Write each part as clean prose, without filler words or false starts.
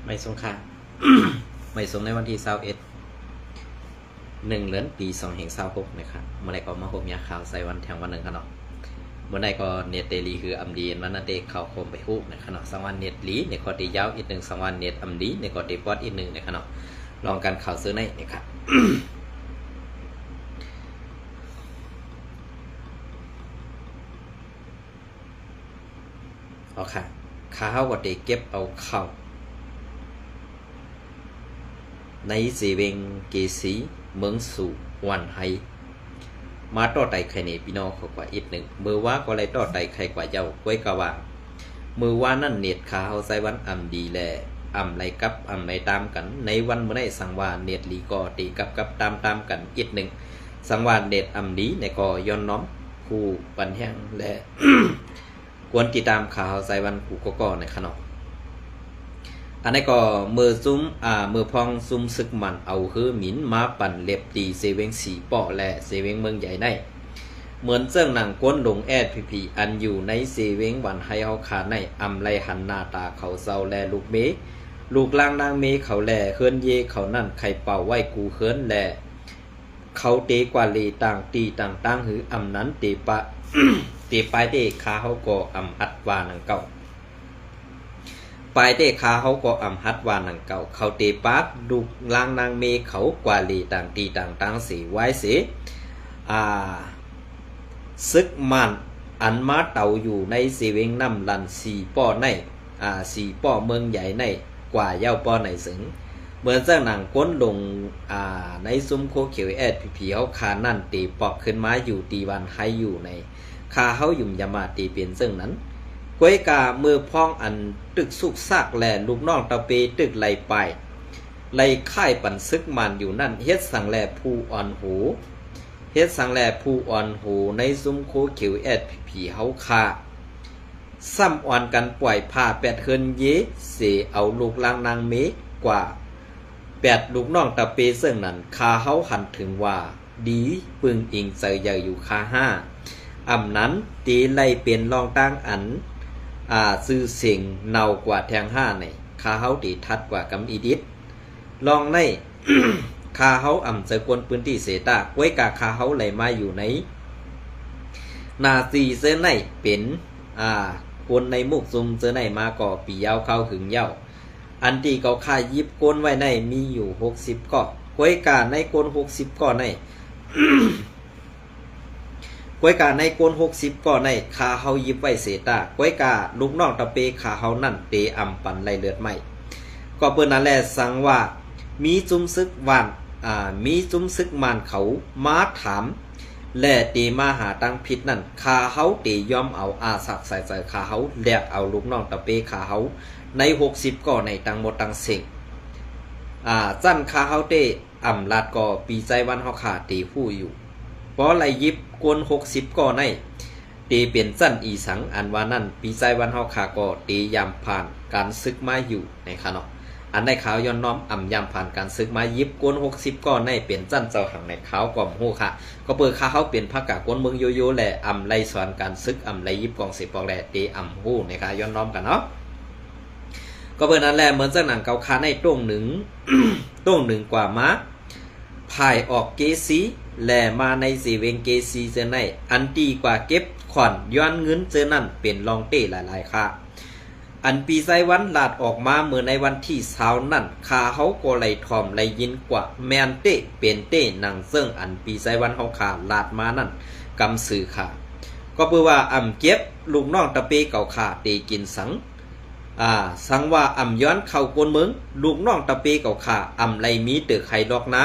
ไม่สงค่ะ ไม่สงในวันที่21 1 เดือน ปี 2526นะครับเมื่อไรก็มาพบยาข่าวใส่วันแทงวันหนึ่งครับเนาะเมื่อไรก็เน็ตเดลีคืออัมดีวันนั้นเด็กข่าวโคมไปฮู้นะครับเนาะสังวันเน็ตลีในกอตียาวอีกหนึ่งสังวันเน็ตอัมดีในกอตีปอดอีกหนึ่งนะครับเนาะลองการข่าวซื้อในนะครับ เอาค่ะข้าวก็ได้เก็บเอาเข้าในเซเวงเกสีเมืองสู่วันไฮมาต่อไต่ไข่เนพี่น้องเขากว่าอีกหนึ่งมือว่าก็เลยต่อไต่ไข่กว่าเจ้าก้วยกะว่ามือว่านั่นเน็ตข้าวใส่วันอ่ำดีแลอ่ำไรกับอ่ำไรตามกันในวันเมื่อได้สังวานเน็ตลีก็ตีกับตามกันอีกหนึ่งสังวานเน็ตอ่ำดีในก็ย้อนน้อมคู่ปันแห้งและ ควรติดตามข่าวใส่วันคู่ก็ในขนมอันนี้ก็มือซุ้มมือพองซุ้มซึกมันเอาคือหมินมาปั่นเล็บตีเซเวงสีเปาะและเซเวงเมืองใหญ่ในเหมือนเจ้าหนังก้นหลงแอดพีอันอยู่ในเซเวงวันไฮเฮาขาในอำไรหันหน้าตาเขาเศร้าแลลูกเมลูกล่างนางเมเขาแลเฮิรนเยเขานั่นไข่เป่าไหวกูเฮิรนแลเขาเตกว่าเลต่างตีต่างหืออำนั้นเตปะ เตปลายเตขาเขาก็อำอัดวานังเก่าปลายเตขาเขาก็อำฮัดวานังเก่าเขาเตปาดดุกลางนางเมเขากว่าลีต่างตีต่างสีไว้เสียซึกมันอันมาเต่าอยู่ในเสเวงน้ำลันสีป้อในสีป้อเมืองใหญ่ในกว่าเย้าป้อในสึงเหมือนเจ้าหนังก้นลงในซุ้มโคเขียวแอดผีเขาขานั่นตีปอกขึ้นมาอยู่ตีวันให้อยู่ในคาเขายุ่มยามาตีเปลี่ยนซึ่งนั้นก้วยกามือพ้องอันตึกสุกซากแลลูกน้องตะเปตึกไหลไปไหลค่ายปั่นซึกมันอยู่นั่นเฮ็ดสังแลผู้อ่อนหูเฮ็ดสังแลผู้อ่อนหูในซุ้มโคเขียวแอดผีเขาขาซ้ำอ่อนกันปล่อยผ้าแปดเฮินเยเสเอาลูกลางนางเมกว่า8 ลูกน้องตะเปซึ่งนั้นคาเขาหันถึงว่าดีปึงอิงเจอใหญ่อยู่คา5อำนั้นตีไล่เป็นรองตั้งอันซื้อเสียงเนากว่าแทง5ในคาเฮาตีทัดกว่ากำอีดิดลองใน คาเฮาอ่ำเจอกวนพื้นที่เสตาไว้กาคาเฮาไหลมาอยู่ในนาซีเจอในเป็นคนในมุกซุมเจอในมาก่อปียาวเข้าหึงเย้าอันที่เขาคายิบก้นไว้ในมีอยู่60ก้อไว้กาในก้น60ก้อใน ก้วยกาในโกน60ก่อในคาเฮายิบไว้เสตาก้วยกาลูกน้องตะเปคาเฮานั่นเตอำปันไหลเลือดใหม่ก็เปิ้นนั่นแหละสั่งว่ามีจุ้มซึกวานมีจุ้มซึกมานเขามาถามและเตมาหาตังผิดนั่นคาเฮาเตยอมเอาอาสักใส่คาเฮาแลกเอาลูกน้องตะเปคาเฮาใน60ก่อในตังหมดตังเสิงจั่นคาเฮาเตอำลาดก่อปีใจวันเฮาขาเตฮู้อยู่พอไหลยิบกวน60ก่อในตีเปลี่ยนสั้นอีสังอันว่านั่นปีใจวันเฮาขาก็ตียามผ่านการซึกมาอยู่ในขณะอันในขาวย้อนน้อมอ่ำยามผ่านการซึกมายิบกวน60ก่อในเปลี่ยนสั้นเจ้าหังในขาวกล่อมฮู้ค่ะก็เปิดขาเขาเปลี่ยนภาคกะกวนเมืองโยโย่แหละอ่ำไล่สอนการซึกอ่ำไล่ยิบกองสิบปอกแหละตีอ่ำฮู้ในขาวย้อนน้อมกันเนาะก็เปิดนั่นแหละเหมือนเจ้าหนังเกาคาในต้งหนึ่ง ต้งหนึ่งกว่าม้าพายออกเกซีแหล่มาในสีเวงเกซีเจอในอันดีกว่าเก็บขวัญย้อนเงินเจอนั่นเป็นลองเต้หลายๆค่ะอันปีไซวันลาดออกมาเมื่อในวันที่เช้านั่นคาเขาก็ไหลทอมไหลยินกว่าแมนเต้เป็นเต้หนังเซิงอันปีไซวันเขาขาลาดมานั่นกำสื่อค่ะก็เพื่อว่าอ่ำเก็บลูกน้องตะเปเก่าขาเตกินสังสังว่าอ่ำย้อนเข้ากวนเมืองลูกน้องตะเปเก่าขาอ่ำไหลมีเตือไข่ดอกนะ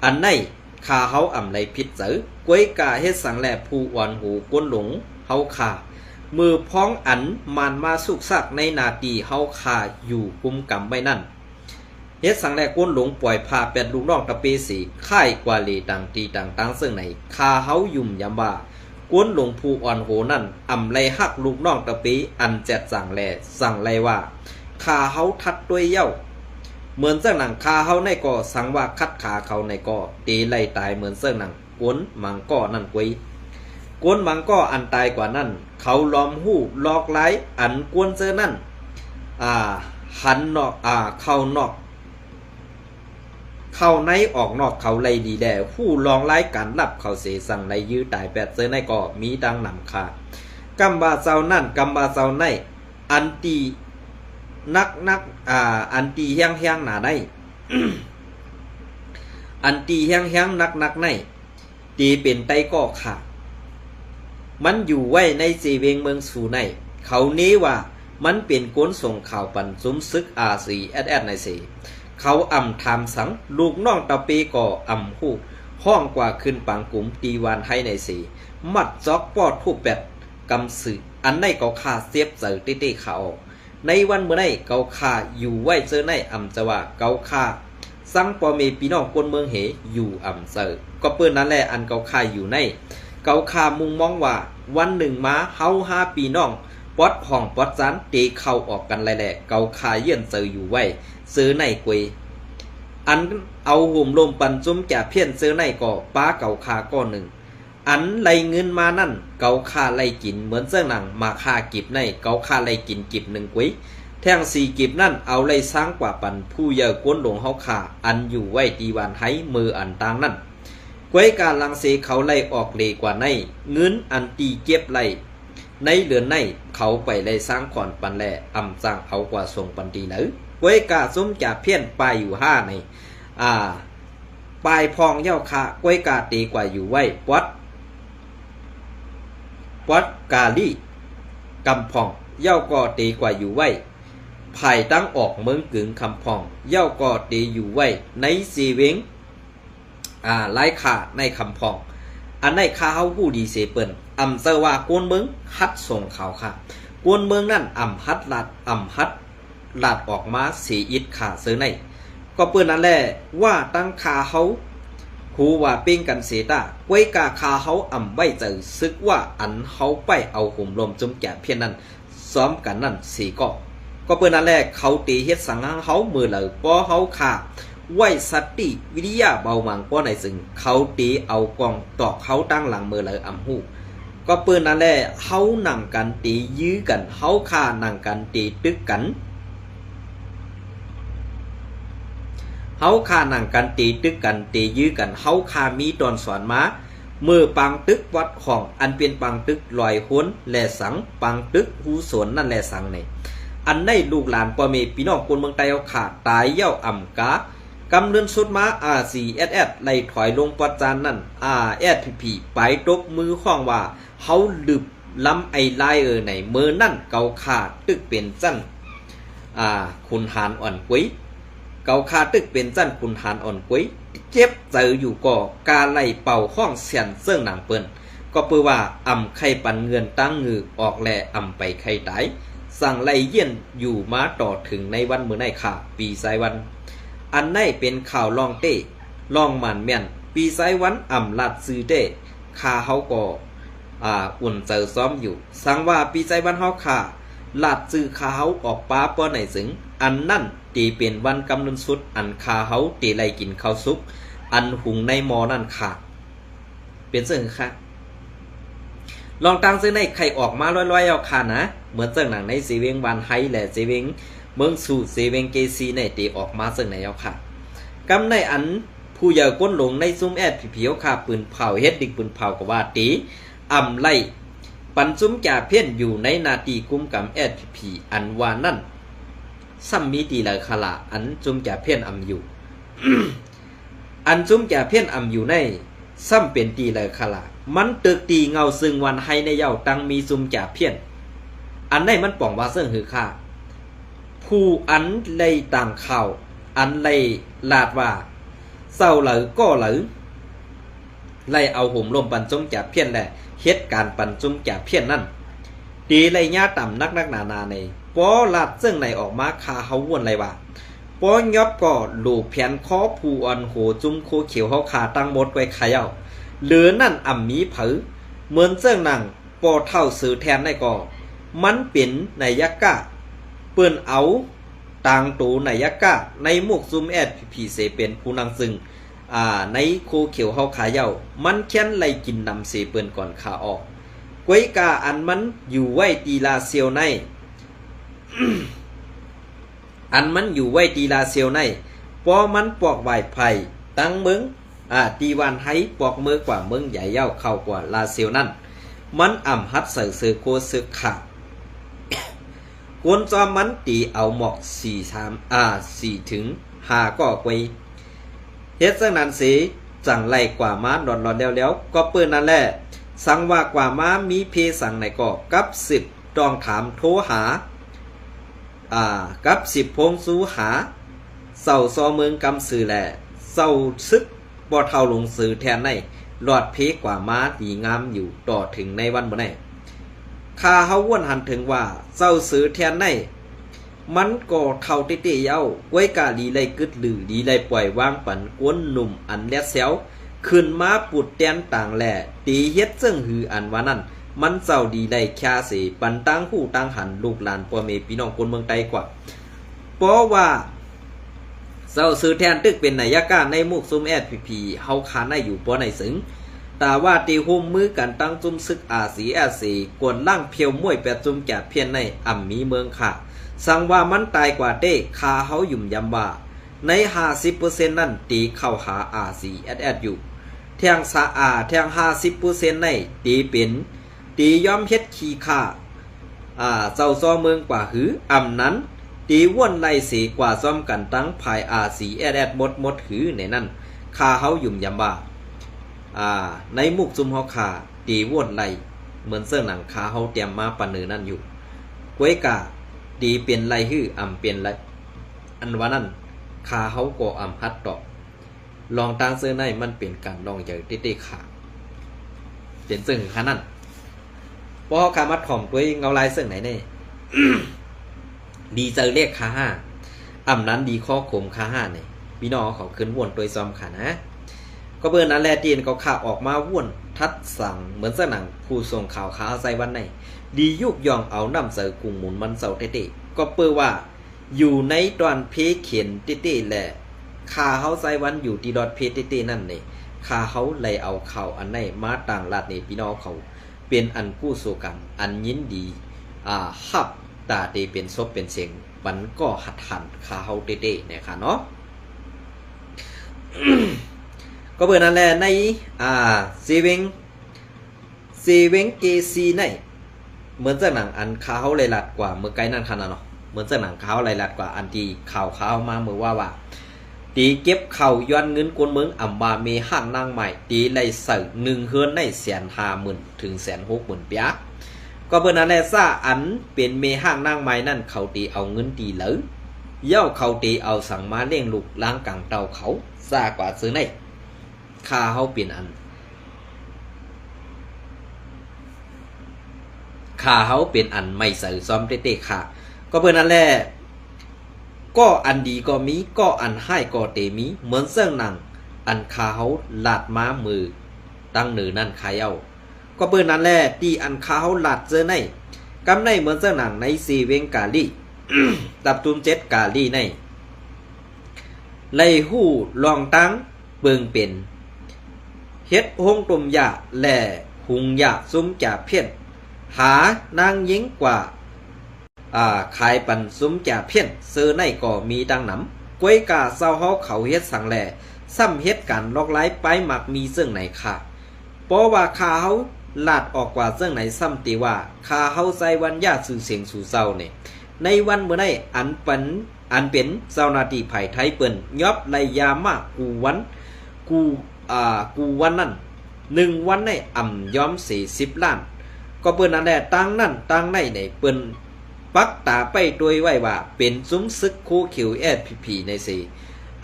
อันในคาเฮาอ่ำไรพิษเสือกวยกาเฮ็ดสังแลผู้อ่อนหูก้นหลงเฮาขามือพ้องอันมันมาสุกซักในนาทีเฮาขาอยู่กุมกำไว้นั่นเฮ็ดสังแลก้นหลงปล่อยพา8 ลูกน้องตะเปสีค่ายกว่าเลต่างตีต่างซึ่งไหนคาเฮายุ่มยำว่าก้นหลงผู้อ่อนโหนั่นอ่ำไรฮักลูกน้องตะเปอันแจดสั่งแลสั่งไรว่าคาเฮาทัดด้วยเย้าเหมือนเสื้อหนังคาเขาในก่อสังว่าคัดขาเขาในก่อตีไล่ตายเหมือนเสื้อหนังกวนมังก่อนั่นกวยกวนมังก่ออันตายกว่านั่นเขาล้อมหู้ลอกไล่อันกวนเสื้อนั่น หันนอกเข้านอกเข้าในออกนอกเขาไลดีแด่ผู้ลองไล่การรับเขาเสสั่งในยื้อตายแปดเซอในก็มีดังนำคากำบาเจ้านั่นกำบาเจ้าในอันตีนักอันตีแห้งหนาใน อันตีแห้งนักในตีเป็นไตก็ขาดมันอยู่ไว้ในเจเวงเมืองสู่ในเขานี้ว่ามันเป็นก้นส่งข่าวปันซุ้มซึกRCSSในเสเขาอ่ำทำสังลูกน้องตะเปก่ออ่ำหูห้องกว่าขึ้นปังกลุ่มตีวานให้ในเสมัดจอกปอดผู้เป็ดกำสืออันในเกาคาเสียบเจอติเขาในวันเมื่อในเกาคาอยู่ไว้เจอในอ่ำจะว่าเกาคาสังปอเมปีน้องคนเมืองเหอยู่อ่ำเจอก็เปิ้นนั่นแหละอันเกาคาอยู่ในเกาคามุงมองว่าวันหนึ่งมาเฮา5ปีน้องปอดห้องปอดจันตีเข้าออกกันแหละเกาคาเยื่อนเจออยู่ไว้ซื้อในกวยอันเอาห่มลมปันจุ้มแก่เพี้ยนซื้อในก่อป้าเกาคาก้อนหนึ่งอันไล่เงินมานั่นเกาคาไล่กินเหมือนเสื้อหนังมาคากิบในเกาคาไล่กินกิบหนึ่งกวยแท่ง4กิบนั่นเอาไล่สร้างกว่าปันผู้เยอะก้นหลงเฮาคาอันอยู่ไว้ตีวานให้มืออันต่างนั่นกวยการลังเสเขาไล่ออกเลกว่าในเงินอันตีเก็บไล่ในเดือนในเขาไปไล่สร้างก่อนปันแลอำจ้างเอากว่าส่งปันดีหรือเว้ยกาซุ้มจ่าเพี้ยนปลายอยู่5ในปลายพองเย้าคาเว้ยกาตีกว่าอยู่ไว้ปัดกาลี่กำพองเย้าก็ตีกว่าอยู่ไว้ภายตั้งออกเมืองกึ่งคำพองเย้าก็ตีอยู่ไว้ในสีเวงไล่ขาในคำพองอันในข้าเฮาผู้ดีเสเปิ่นอำเซว่ากวนเมืองฮัดส่งข่าวค่ะกวนเมืองนั่นอำฮัดลาดออกมาสีอิดขาเสือในก็เปิ้นนั่นแหละว่าตั้งคาเฮาหูว่าเป้งกันเสตาไว้กาคาเฮาอ่ำไว้เจอซึกว่าอันเฮาไปเอาห่มลมจุ่มแก่เพียนนั้นซ้อมกันนั่นสีก็เปิ้นนั่นแหละเขาตีเฮ็ดสังหางเฮามือเลยป้อเฮาขาไว้สติวิทยาเบามังป้อในซึ่งเขาตีเอากองตอกเขาตั้งหลังมือเลยอ่ำหูก็เปิ้นนั่นแหละเฮานั่งกันตียื้อกันเฮาขานั่งกันตีตึกกันเฮาคานั่งกันตีตึกกันตียื้อกันเฮาคามีตอนสอนมาเมื่อปังตึกวัดของอันเป็นปังตึกลอยห้นแลสังปังตึกหูสวนนั่นแลสังในอันได้ลูกหลานพ่อแม่พี่น้องคนเมืองไทยเอาขาดตายเย้าอ่ำกากำเนินสุดมาRCSS ไล่ถอยลงปัจจานนั่นRSPP ไปตบมือข้องว่าเฮาลืบล้ำไอไลในเมื่อนั่นเกาขาดตึกเป็นจั่นคุณหานอ่อนกุ้ยเกาคาตึกเป็นจั่นคุณหานอ่อนกุ้ยเจ็บเจออยู่ก่อกาไล่เป่าห้องเสียนเสื่องหนังเปิ้นก็เปื่อว่าอ่ำไข่ปันเงินตั้งงือออกแลอ่ำไปไข่ตายสั่งไล่เยี่ยนอยู่มาต่อถึงในวันมื้อในค่ะปีไซวันอันในเป็นข่าวลองเต้ลองมันแม่นปีไซวันอ่ำลัดซื้อเต้คาเฮาก็อุ่นเจอซ้อมอยู่สั่งว่าปีไซวันเฮาค่ะลัดซื้อคาเฮาออกป้าป้อไหนสึงอันนั่นตีเป็นวันกำเนิดสุดอันคาเฮาตีไล่กินข้าวซุปอันหุงในหม้อนั่นขาดเป็นเสื่อค่ะลองตั้งซื้อในไข่ออกมาลอยๆเอาค่ะนะเหมือนเสื่อหนังในเซเวงวันไฮและเซเวงเมืองสู่เซเวงเกซีในตีออกมาเสื่อไหนเอาค่ะกำในอันผู้เยาก้นหลงในซุ้มแอดผีๆค่ะปืนเผาเฮ็ดดิกปืนเผากับว่าตีอ่ำไล่ปันซุ้มจ่าเพี้ยนอยู่ในนาตีกุมกำแอดผีอันว่านั่นซ้ำมีตีเลยคาละอันจุมจ่าเพี้ยนอ่ำอยู่ อันจุมจ่าเพี้ยนอ่ำอยู่ในซ้ำเป็นตีเลยคาละมันตึกตีเงาซึ่งวันให้ในเย้าตังมีจุมจ่าเพี้ยนอันในมันป่องว่าเสื่องหือค่าผู้อันไล่ต่างข่าวอันไล่ลาดว่าเศร้าเหลือก็เหลือไล่เอาห่มลมปันจุมจ่าเพี้ยนแหละเหตุการณ์ปันจุมจ่าเพี้ยนนั่นตีไล่ย่าต่ำนักหนาในปอลาดซึ่งในออกมาคาเฮาวนไรว่าปอยอบก็ลูกแผ่นคอผู้อันโหจุ้มโคเขียวเฮาขาตั้งหมดไว้ขายเอาเหลือนั่นอ่ำมีเผอเหมือนเสื่องหนังปอเท่าซื้อแทนได้ก็มันเป็นในยักกะเปิ้นเอาต่างตูในยักกะในหมวกซุมแอดผีเสเป็นผู้นางซึ่งในโคเขียวเฮาขายเอามันแค้นไล่กินนำเสเปิ้นก่อนขาออกกวยกาอันมันอยู่ไว้ตีลาเซียวใน อันมันอยู่ไว้ตีลาเซียวในปอมันปอกไหวไผ่ตั้งเมืองตีวันให้ปอกมือกว่าเมืองใหญ่เย้าเข้ากว่าลาเซียวนั่นมันอ่ำฮัดใส่เสือโคซึกขาดกวนจอมมันตีเอาหมอก4 ถึง 5ก็ไว้เฮ็ดจังนั้นสิจังไล่กว่าม้าหลอนๆแล้วก็เปิ้นนั่นแหละสังว่ากว่าม้ามีเพสังไหนก็กับ10ต้องถามโทรหากับ10พงสู้หาเศร้าซอเมืองกำสื่อแหละเศร้าซึกบ่เท่าลงสื่อแทนในหลอดเพกว่าม้าดีงามอยู่ต่อถึงในวันบ่ได้ข้าเฮาว่นหันถึงว่าเศร้าสื่อแทนในมันก็เท่าเต้ๆเย้าไว้กะลีไลกึดลือลีไลปล่อยวางปันกวนหนุ่มอันแลดแซวขึ้นมาปุดแตนต่างแหล่ตีเฮ็ดซึ่งหืออันว่านั้นมันเจ้าดีได้แค่เสปันตั้งหูตั้งหันลูกหลานพ่อแม่พี่น้องคนเมืองไทยกว่าเพราะว่าเจ้าซื้อแทนตึกเป็นนายกาในมุกซุมแอดพีเฮาคาในอยู่บ่ในสึงแต่ว่าตีหุ่มมือกันตั้งจุ่มซึกอาสีแอดสีกวนล่างเพียวมวยแปดจุ่มแก่เพียนในอ่ำมีเมืองค่ะสั่งว่ามันตายกว่าเต้คาเฮายุ่มยำว่าใน 50% นั่นตีเข้าหาอาสีแอดอยู่แทงแทง 50% ในตีเป็นตียอมเฮ็ดขี้ค่าเจ้าซอเมืองกว่าหืออ่ำนั้นตีว่วนไล่เสกว่าซ้อมกันตั้งภายอาสีแอดหมดหือในนั้นคาเฮายุ่มยำว่าในมุกซุมเฮาคาตีว่วนไล่เหมือนเสื้อหนังคาเฮาเตรียมมาปานนือนั่นอยู่กวยกาตีเป็นไล่หืออ่ำเป็นไล่อันว่านั้นคาเฮาก็อ่ำฮัดตอกลองตั้งเสื้อในมันเป็นการลองใหญ่เต้ๆขาเป็นซึ่งขนาดเพราะเขาขามัดถ่อมด้วยเงาลายซึ่งไหนเน่ ดีเจอเลขคาห้าอ่ำนั้นดีข้อขมคาห้าเนี่ยพี่น้องเขาขึ้นว่วนตัวซอมขานะก็เบอร์นั้นแลตีนเขาข่าออกมาว่วนทัดสั่งเหมือนเสนังผู้ส่งข่าวขาใส่วันไหนดียุกยองเอาน้ำเสือกุ่งหมุนมันเสาเต้ๆก็เปื้อว่าอยู่ในตอนเพเขียนเต้ๆแหละคาเฮาใส่วันอยู่ที่ดอดเพเต้ๆนั่นเนี่ยคาเฮาเลยเอาข่าวอันไหนมาต่างลาดนี่พี่น้องเขาเป็นอันกู้สู่กันอันยินดีฮับตาเตเป็นซบเป็นเสียงมันก็หัดหันคาเฮาเต้ๆเนี่ยค่ะเนาะ ก็เบอร์นั่นแหละในเซเวงเกซีในเหมือนจะหนังอันคาเฮาเลยลัดกว่าเมื่อไกลนั่นขนาดเนาะเหมือนจะหนังคาเฮาเลยลัดกว่าอันที่ข่าวมาเมื่อว่าตีเก็บเข่าย้อนเงินกวนเมืองอ่ำบาเมห้างนางใหม่ตีไล่ใส่1 เฮือนใน150,000 ถึง 160,000 เปียก็เบอร์นั้นแหละซ่าอันเป็นเมห้างนางใหม่นั่นเขาตีเอาเงินตีเหลือเย้าเขาตีเอาสั่งมาเลี้ยงลูกล้างกลางเตาเขาซ่ากว่าซื้อในคาเฮาเป็นอันคาเฮาเป็นอันไม่ใส่ซ้อมเต้ๆค่ะก็เบอร์นั้นแหละก็อันดีก็มีก็อันให้ก็เตมีเหมือนเสื่องหนังอันคาเฮาลาดม้ามือตั้งเหนือนั่นคายเอาก็เปิ้นนั่นแหละตีอันคาเฮาลาดเจอในกำในเหมือนเสื่องหนังในซีเวงกาลี ตับตุน7กาลีในไล่หู้ลองตั้งเบิงเป็นเฮ็ดหงตุ่มยาแหล่หุงยาซุ้มจ่าเพี้ยนหานางหญิงกว่าขายปันซุ้มจ่าเพี้ยนซื้อในก็มีดังหนำกวยกาเศร้าเฮาเขาเฮ็ดสังแหล่ซ้ำเฮ็ดกันลอกไล่ไปหมักมีซึ่งไหนค่ะเพราะว่าคาเฮาลาดออกกว่าซึ่งไหนซ้ำตีว่าคาเฮาใส่วันญาติสื่อเสียงสู่เศร้าเนี่ยในวันเมื่อได้อันเป็นเจ้าหน้าที่ไผ่ไทยเปิ้นยอบไลยามากกูวันนั้น1 วันในอ่ำย้อม40 ล้านก็เปิ้นนั่นแหละตั้งนั่นตั้งในเปิ้นปักตาไปด้วยไว้ว่าเป็นซุ้มซึกโคคิว SPP ในสิ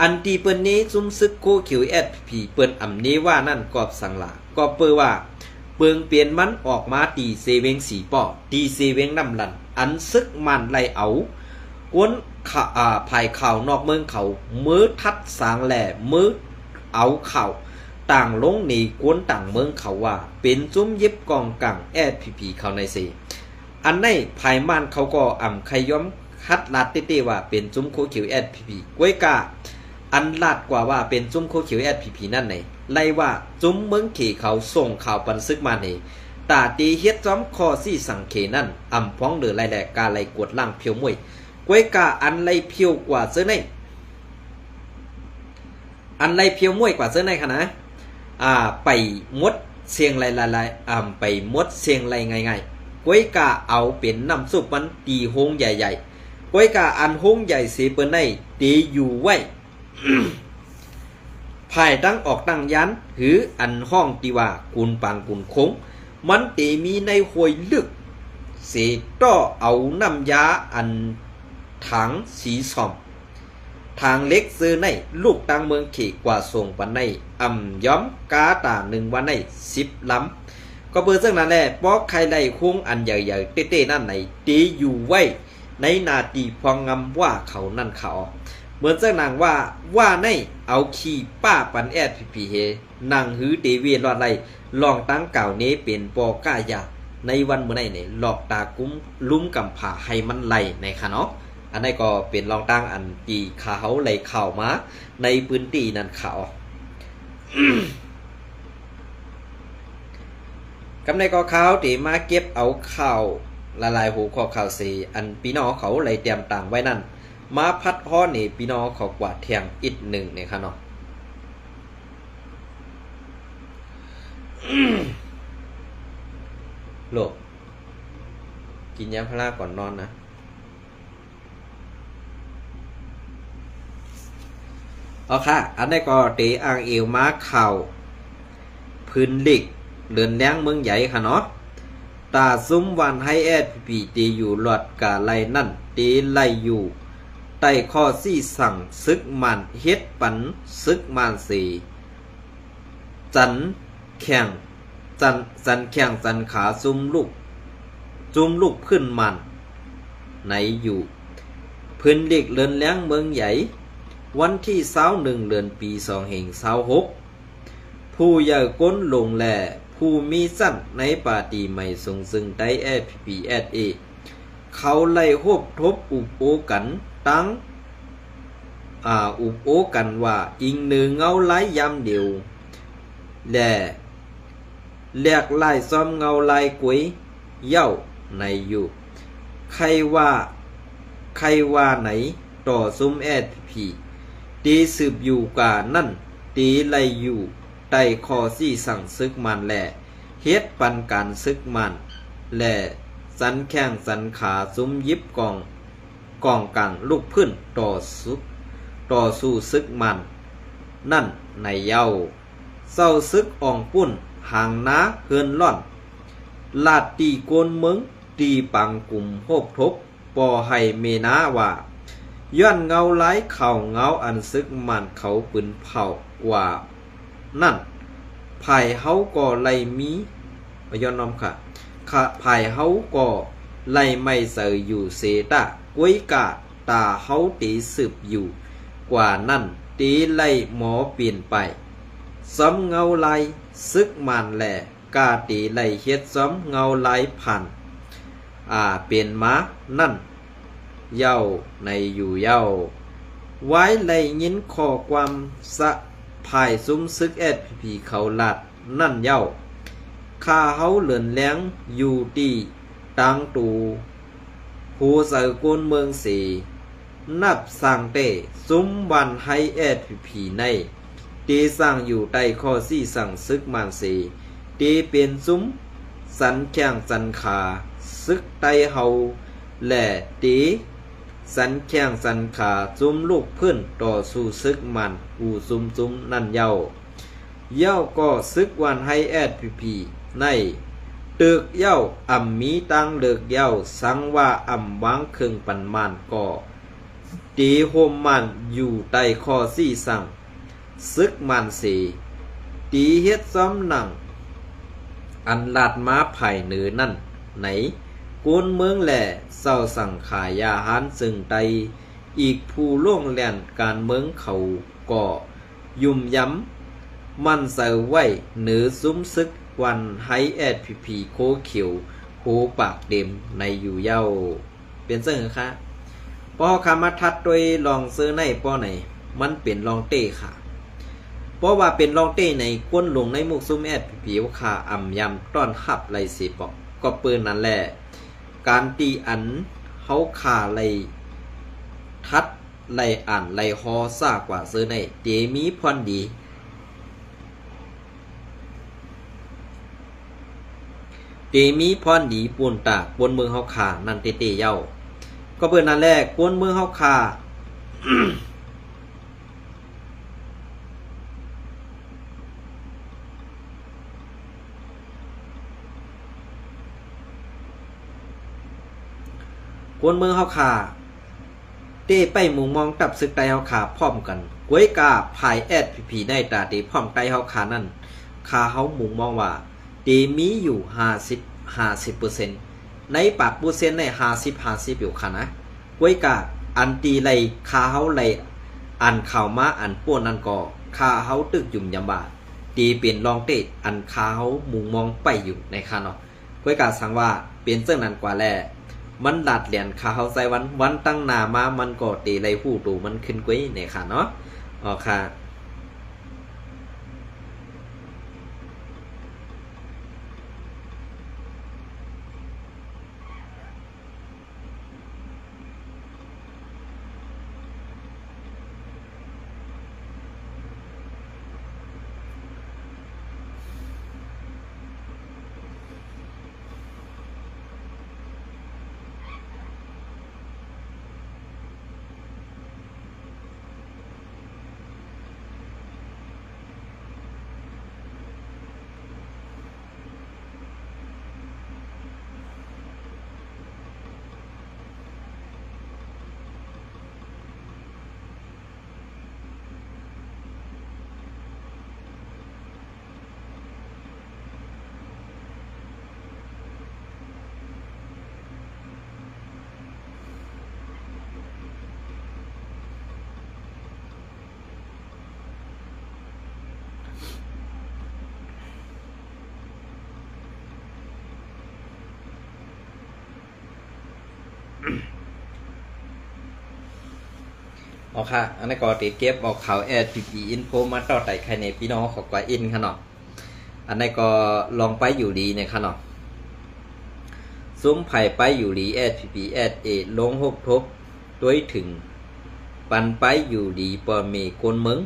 อันที่เปิ้นนี้ซุ้มซึกโคคิว SPP เปิ้นอ่ำนี้ว่านั่นกอบสังลาก็เปิ้นว่าเปิงเปลี่ยนมันออกมาตีเซเวงสีป้อตีเซเวงน้ำลันอันซึกมันไล่เอากวนภายข่าวนอกเมืองเขามือทัดสางแหล่มือเอาข่าวต่างลงหนีกวนต่างเมืองเขาว่าเป็นซุ้มยิบกองกัง SPP เขาในสิอันในภายม่านเขาก็อ่ำใครย้อมคัดลาดเต้ๆว่าเป็นซุ้มโคเขียว SPP กวยกาอันลาดกว่าว่าเป็นซุ้มโคเขียว SPP นั่นไหนไล่ว่าซุ้มเมืองขี่เขาส่งข่าวปันซึกมาเนี่ตาตีเฮ็ดจ้อมคอซี่สังเขนั่นอ่ำพ้องเดือไล่แหลกกาไล่กวดล่างเพียวมวย ก้วยกาอันไรเพียวกว่าเสื้อในอันไรเพียวมวยกว่าเสื้อในค่ะนะไปมดเสียงไรไปมดเสียงไรง่ายๆก้วยกาเอาเป็นน้ำซุปมันตีโฮงใหญ่ๆก้วยกาอันโฮงใหญ่เสียเปิ้นในตีอยู่ไว้ ภายตั้งออกตั้งยันหรืออันห้องตีว่ากุนปางกุนคงมันตีมีในหวยลึกเสต้อเอาน้ำยาอันถังสีส้มทางเล็กซื้อในลูกตังเมืองเขกว่าส่งปันในย้อมกาตา1วันใน10ลำก็เบอร์ซึ่งนั่นแหละปอกไข่ไล่คุ้งอันใหญ่ๆเต้ๆนั่นไหนตีอยู่ไว้ในนาตีพองงำว่าเขานั่นเขาเหมือนเจ้านางว่าในเอาขี้ป้าปันแอดพีเฮนางหือเตเวรอดไรลองตั้งเก่าเนเป็นปอก้ายาในวันเมื่อไหร่เนี่ยหลอกตากุ้มลุ้มกำผ่าให้มันไหลในค่ะเนาะอันนี้ก็เป็นลองตั้งอันตีขาเขาไหลเข่ามาในพื้นที่นั่นเขา กำในก็เขาตีมาเก็บเอาข่าวละลายหูข้อข่าวสีอันพี่น้องเขาไหลเตรียมต่างไว้นั่นมาพัดฮ้อนี่พี่น้องเขากว่าเทียงอีกหนึ่งเนี่ยค่ะเนาะ โลกกินยาพาราก่อนนอนนะเอาค่ะอันนี้ก็เตอ่างเอวม้าเข่าพื้นหลิกเดินแล้งเมืองใหญ่ค่ะเนาะตาซุ้มวันให้แอดพีตีอยู่หลอดกาไลนั่นตีไลอยู่ใต้ข้อซี่สั่งซึกมันเฮ็ดปันซึกมันสีจันแข่งจันแข่งจันขาจุมลูกขึ้นมันไหนอยู่พื้นเล็กเลินแล้งเมืองใหญ่วันที่21เดือนปี2526ผู้ใหญ่ก้นลงแหล่ผู้มีสั้นในปาตีใหม่ทรงซึ่งได้ FPSA เขาไล่ฮบทบอุบโอกันตั้งอุบโอกันว่าอิงหนึ่งเงาไล่ยำเดียวแหล่แหลกไล่ซ้อมเงาไล่กุยเย้าในอยู่ใครว่าไหนต่อซุ้มFPตีสืบอยู่กานั่นตีไล่อยู่ใต้คอซี่สั่งซึกมันแหล่เฮ็ดปันการซึกมันแหล่สันแข้งสันขาซุ้มยิบกองกังลูกพื้นต่อสู้ซึกมันนั่นในเย้าเศร้าซึกอ่องปุ้นหางน้าเฮือนล่อนลาดตีโกนเมืองตีปังกลุ่มโฮบทบปอให้เมนาว่าย้อนเงาไหลเข่าเงาอันซึกมันเขาปืนเผากว่านั่นภายเฮาก็ไล่มีย้อนน้อมค่ะภายเฮาก็ไล่ไม่เสยอยู่เสตะก้วยกาตาเฮาตีสืบอยู่กว่านั่นตีไล่หมอเปลี่ยนไปซ้ำเงาไหลซึกมันแหล่กาตีไล่เฮ็ดซ้ำเงาไหลผ่านเปลี่ยนมานั่นเย้าในอยู่เย้าไว้ไล่ยินข้อความสะภายซุ้มซึกFPPเขาลัดนั่นเย้าข้าเฮาเหลือนแล้งอยู่ตีตังตูหูใส่ก้นเมืองสีนับสั่งเตซุ้มวันให้FPPในตีสั่งอยู่ใต้ข้อซี่สั่งซึกมันสีตีเป็นซุ้มสันแข้งสันขาซึกไตเฮาแหล่ตีสันแข้งสันขาจุ้มลูกพื้นต่อสู้ซึกมันอูซุมนั่นเย้าก็ซึกวันให้FPPในตึกเย้ามีตั้งเลิกเย้าสังว่าวางเครื่องปันมานก็ตีโฮมมันอยู่ใต้ข้อซี่สั่งซึกมันสีตีเฮ็ดซ้อมหนังอันลาดม้าไผ่เหนือนั่นไหนกูนเมืองแหล่เศร้าสั่งขายยาหารซึ่งใดอีกผู้ล่วงแล่นการเมืองเขาก็ยุ่มย้ำมันเสยไว้เหนือซุ้มซึกวันให้FPPโคเขียวโหปากเต็มในอยู่เย้าเป็นเสื่อค่ะปอคำมาทัดโดยลองซื้อในปอไหนมันเป็นลองเต้ค่ะเพราะว่าเป็นลองเต้ในก้นลงในมุกซุ้มFPPค่ะยำต้อนหับไรสิปอกก็ปืนนั่นแหละการตีอันเขาขาไล ทัดไล่อ่านไล่ฮอซ่ากว่าซื้อในเตมีพรดีเตมีพรดีปูนตากปนเมืองเฮาขานั่นเตเตเย้าก็เปิ้นนั่นแหละปนเมืองเฮาขา กวนเมืองเฮาขาเต้ไปมุงมองกับศึกไตเฮาขาพร้อมกันกวยกาภายแอดผีในตาเตพร้อมไตเฮาขานั่นขาเฮามุงมองว่าเตมีอยู่50% ในปากปูเซนใน50อยู่ค่ะนะกวยกาอันตีไลขาเฮาไลอันข่าวมาอันป้วนนั่นก็ขาเฮาตึกยุ่มยำบาตีเปลี่ยนลองเตะอันขาเฮามุงมองไปอยู่ในค่ะเนาะกวยกาสั่งว่าเปลี่ยนเจ้านั้นกว่าแลมันดัดเหรียญขาเฮาใส่วันตั้งหน้ามามันก็ตีไรผู้ตูมันขึ้นกว่าเนี่ยค่ะเนาะอ๋อค่ะอ๋อค่ะอันนี้ก็ตีเก็บออกข่าวแอด PP Info มาต่อไต่ใครในพี่น้องขอกว่าอินค่ะเนาะอันนี้ก็ลองไปอยู่ดีเนี่ยค่ะเนาะซุ้มไผ่ไปอยู่ดีแอด PP แอดลงหกทบด้วยถึงปันไปอยู่ดีปอเมกนเมือง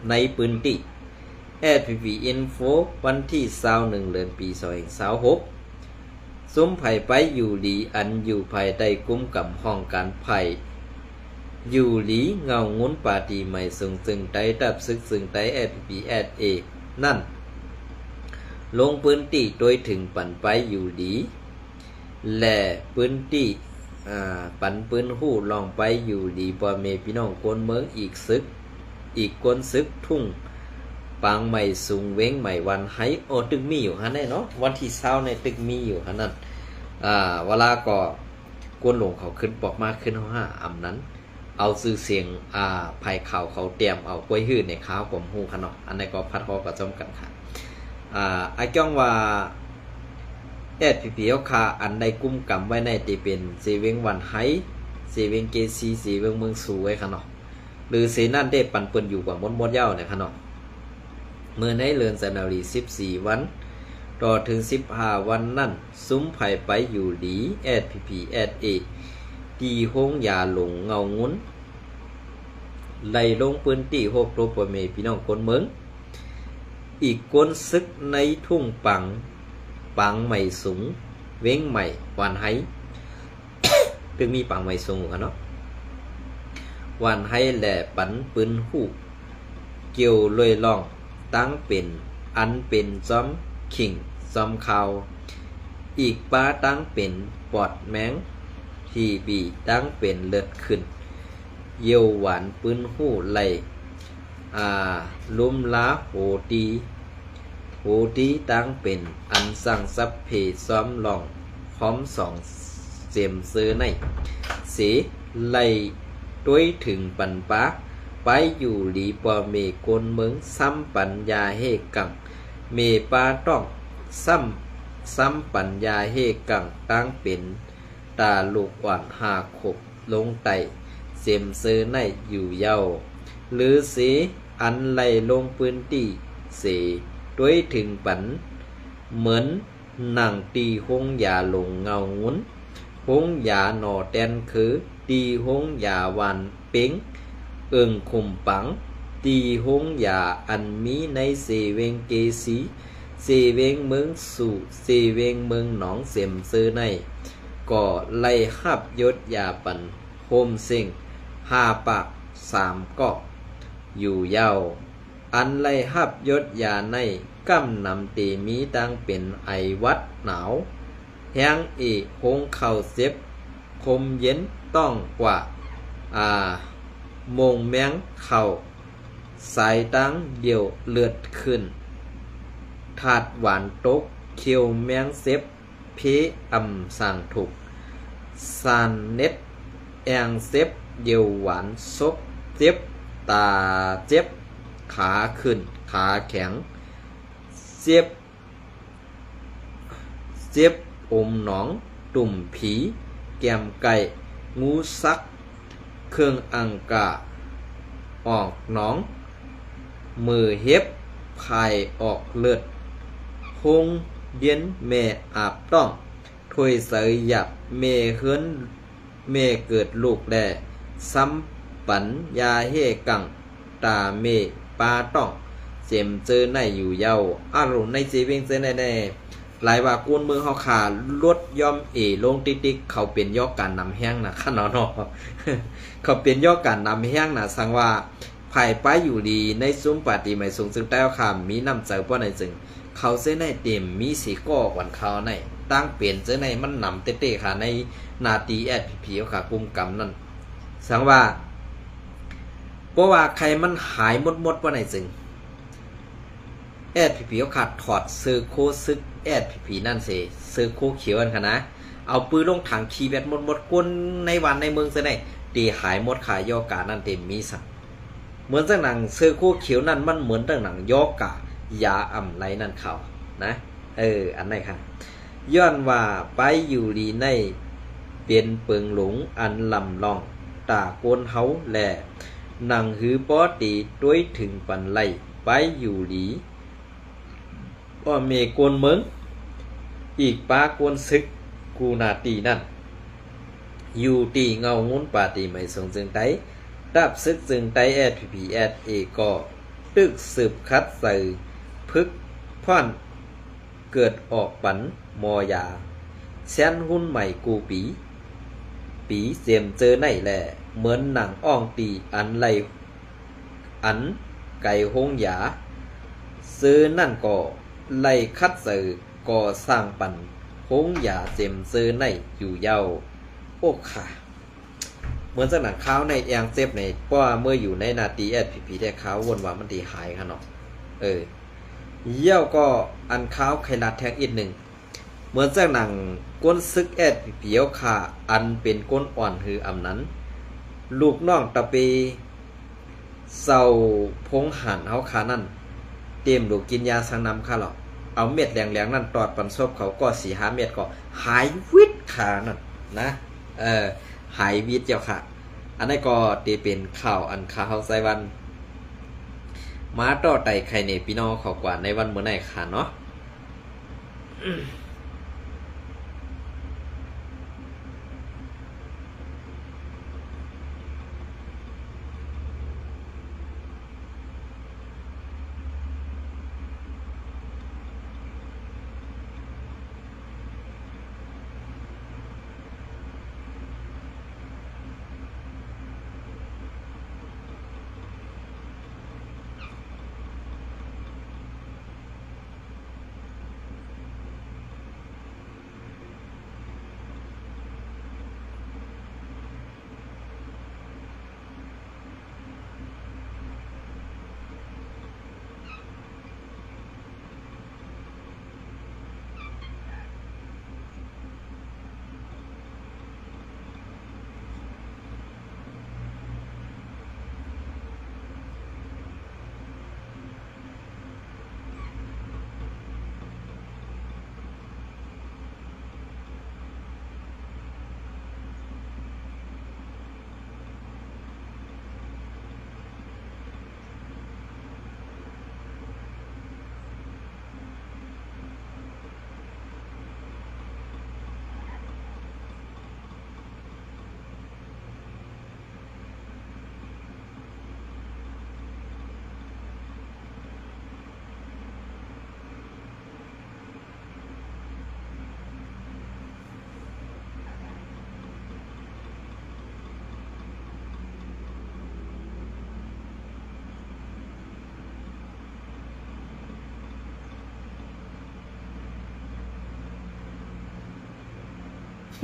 ในปืนติแอด PP Info วันที่21เดือนปี2026ซุ้มไผ่ไปอยู่ดีอันอยู่ภายใต้กุมกับห้องการไผ่อยู่หลีเงางุ้นปาตีใหม่ส่งซึ่งไตดับซึกซึ่งไตแอดปีแอดนั่นลงพื้นที่โดยถึงปันไปอยู่หลีและพื้นที่ปันปืนหู้ลองไปอยู่หลีปอเมพี่น้องคนเมืองอีกคนซึกทุ่งปางใหม่สูงเว้งใหม่วันให้โอตึกมีอยู่ฮะแน่เนาะวันที่20ในตึกมีอยู่ฮะนั่นเวลาก็กวนหลงเขาขึ้นปอกมากขึ้น5อำนั้นเอาซื้อเสียงภัยข่าวเขาเตรียมเอากล้วยหื้อในข้าวผมหูขนาดอันนี้ก็พัดฮอกับจอมกันค่ะไอ้จ้องว่าแอดพีเขาคาอันใดกุ้มกำไว้ในตีเป็นเซเวงวันไฮเซเวงเกซีเซเวงเมืองสูไว้ขนาดหรือเซนั่นได้ปั่นเปิ่นอยู่กว่ามดเย้าเนี่ยขนาดเมื่อในเรือนจันทรี14วันต่อถึง15วันนั่นซุ้มไผ่ไปอยู่ดีแอดพีแอดตีห้องยาหลงเงางุ้นไล่ลงปืนตีหกโรปเมพี่น้องคนเมืองอีกคนซึกในทุ่งปังใหม่สูงเว้งใหม่วันไห้ ถึงมีปังใหม่สูงกันเนาะวันไห้แหล่ปันปืนหูเกี่ยวลอยล่องตั้งเป็นอันเป็นซ้อมขิงซ้อมข่าวอีกป้าตั้งเป็นปอดแมงทีบีตั้งเป็นเลือดขึ้นเยี่ยวหวานปืนหูไหลลุ่มล้าโหตีตั้งเป็นอันสั่งซับเพซ้อมลองพร้อมสองเสียมซื้อในเสีไหลด้วยถึงปันปาไปอยู่หลีปอเมกนเมืองซ้ำปัญญาเฮกังเมปาต้องซ้ำปัญญาเฮกังตั้งเป็นตาลูกหวานหาขบลงไตเสียมซื้อในอยู่เย้าหรือสีอันไหลลงพื้นที่เสด้วยถึงปันเหมือนหนังตีหงยาหลงเงางุ้นหงยาหนอแตนคือตี ตีหงยาวันเป็งเอิงคุมปังตีหงยาอันมีในเสเวงเกสีเสเวงเมืองสู่เสเวงเมืองหนองเสียมซื้อในก่อไล่หับยศยาปันโฮมเซ็ง5 ปาก 3 กอกอยู่เย้าอันไล่หับยศยาในกำนำตีมีดังเป็นไอวัดหนาวแห้งอีหงเข่าเซ็บคมเย็นต้องกว่ามงแมงเข่าสายตั้งเดี่ยวเลือดขึ้นถาดหวานตกเคียวแมงเซ็บเพอำสั่งถูกซานเน็ตแองเซ็บเดี่ยวหวานซบเจ็บตาเจ็บขาขึ้นขาแข็งเจ็บอมหนองตุ่มผีแก้มไก่งูสักเครื่องอังกาออกหนองมือเฮ็บพายออกเลือดหงเย็นแม่อาบต้องถวยเสยหยับเมเฮือนเมเกิดลูกแด่ซ้ำปันยาเฮกังตาเมปาต้องเจมเจอในอยู่เยาอารมณ์ในจีเวงเจอในแน่หลายว่ากวนเมืองเฮาขาลดย่อมลงติ๊กๆเขาเป็นย่อการนำแห้งนะขนาดเนาะเขาเป็นย่อการนำแห้งนะสังว่าภายป้ายอยู่ดีในซุ้มปาฏิไม่สูงซึ่งใต้ข่ามีนำใจป้อในจึงเขาเส้นในเต็มมีสีก้อหวันเขาในตั้งเปลี่ยนเส้นในมันนำเต้ๆค่ะในนาตีแอดผีค่ะกุมกรรมนั่นสังว่าเพราะว่าใครมันหายหมดป้อในจึงแอดผีขาดถอดซื้อโคซึกแอดผีนั่นเสซื้อโคเขียวกันค่ะนะเอาปืนลงถังคีแบตหมดก้นในวันในเมืองเส้นในตีหายหมดขายย่อกานั่นเต็มมีสักเหมือนจากหนังซื้อโคเขียวนั่นมันเหมือนจากหนังย่อกายาอ่ำไรนั่นเขานะอันไหนค่ะย้อนว่าไปอยู่ดีในเปลี่ยนเปิงหลงอันลำลองตาโกนเฮาแหล่หนังหือป้อตีด้วยถึงปันไลไปอยู่ดีก็เมกวนเมืองอีกป้ากวนซึกกูนาตีนั่นอยู่ตีเงางุ้นปาตีไม่ทรงจึงไตดับซึกจึงไตแอดพีแอดก็ตึกสืบคัดใส่พึกพ่อนเกิดออกปันมอยาแซนหุ้นใหม่กูปีเสียมเจอในแหละเหมือนหนังอ่องตีอันไลอันไก่หงหยาซื้อนั่นก็ไล่คัดสื่อก่อสร้างปันหงหยาเจมซื้อในอยู่เย้าโอ้ค่ะเหมือนจากหนังข้าวในแองเจ็บในเพราะว่าเมื่ออยู่ในนาตีแอดผีได้ข้าววนว่ามันตีหายค่ะเนาะเย้าก็อันข้าวไขลัดแทงอีกหนึ่งเหมือนจากหนังก้นซึกแอดผีเย้าค่ะอันเป็นก้นอ่อนหืออำนั้นลูกน้องตะเปเศร้าพงหันเฮาขานั่นเตรียมลูกกินยาสังนำค่ะหรอกเอาเม็ดแหลงๆนั่นตอดปันซบเขาก็4-5 เม็ดก็หายวิตขานั่นนะหายวิตเจ้าค่ะอันนี้ก็ตีเป็นข่าวอันข่าวไซวันมาต่อไต่ไข่เนพี่น้องเขากว่าในวันเมื่อไหร่ค่ะเนาะ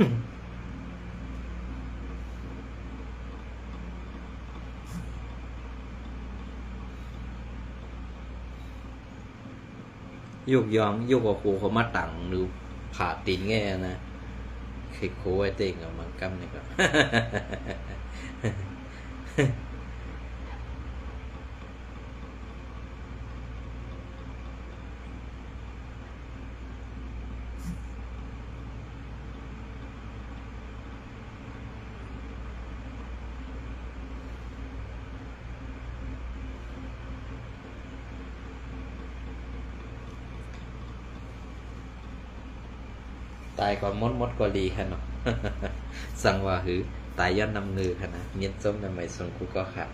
ยุกยองยุกกับครูเขามาตังหรือผ่าตีนแง่นะเคยโค้ไว้เต็งกับมันกำเนี่ยก็ ตายก่อนมดก็ดีค่ะเนาะ สั่งว่าหือตายย้อนนำเงือค่ะนะเมียนส้มนำไม่สนกูก็ขาด